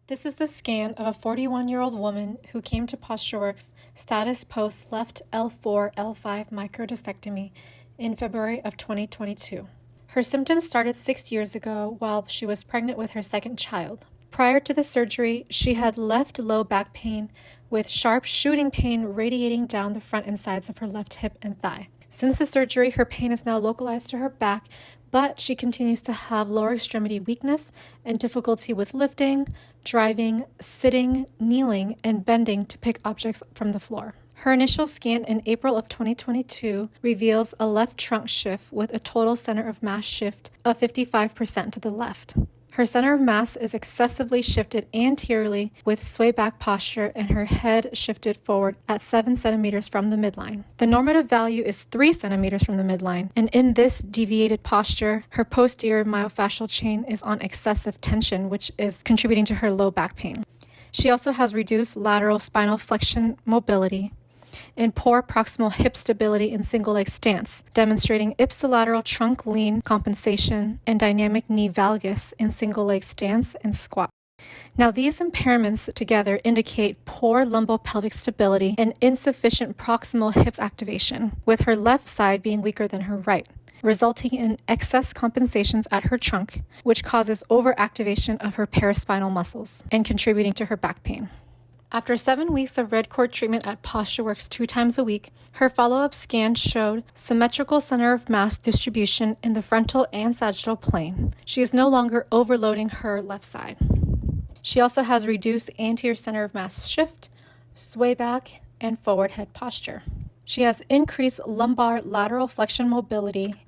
This is the scan of a 41-year-old woman who came to Postureworks status post left L4-L5 microdiscectomy in February of 2022. Her symptoms started 6 years ago while she was pregnant with her second child. Prior to the surgery, she had left low back pain with sharp shooting pain radiating down the front and sides of her left hip and thigh. Since the surgery, her pain is now localized to her back, but she continues to have lower extremity weakness and difficulty with lifting, driving, sitting, kneeling, and bending to pick objects from the floor. Her initial scan in April of 2022 reveals a left trunk shift with a total center of mass shift of 55% to the left. Her center of mass is excessively shifted anteriorly with sway back posture, and her head shifted forward at 7 centimeters from the midline. The normative value is 3 centimeters from the midline, and in this deviated posture, her posterior myofascial chain is on excessive tension, which is contributing to her low back pain. She also has reduced lateral spinal flexion mobility and poor proximal hip stability in single leg stance, demonstrating ipsilateral trunk lean compensation and dynamic knee valgus in single leg stance and squat. Now, these impairments together indicate poor lumbopelvic stability and insufficient proximal hip activation, with her left side being weaker than her right, resulting in excess compensations at her trunk, which causes overactivation of her paraspinal muscles and contributing to her back pain. After 7 weeks of Redcord treatment at Postureworks 2 times a week, her follow-up scan showed symmetrical center of mass distribution in the frontal and sagittal plane. She is no longer overloading her left side. She also has reduced anterior center of mass shift, sway back, and forward head posture. She has increased lumbar lateral flexion mobility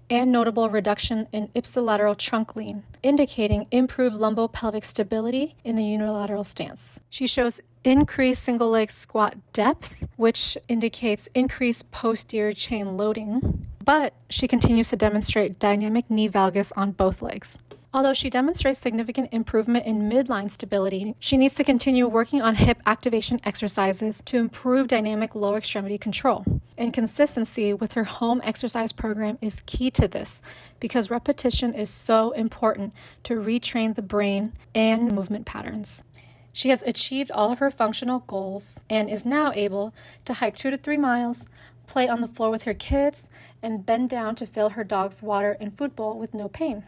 and notable reduction in ipsilateral trunk lean, indicating improved lumbopelvic stability in the unilateral stance. She shows increased single leg squat depth, which indicates increased posterior chain loading, but she continues to demonstrate dynamic knee valgus on both legs. Although she demonstrates significant improvement in midline stability, she needs to continue working on hip activation exercises to improve dynamic lower extremity control. And consistency with her home exercise program is key to this because repetition is so important to retrain the brain and movement patterns. She has achieved all of her functional goals and is now able to hike 2 to 3 miles, play on the floor with her kids, and bend down to fill her dog's water and food bowl with no pain.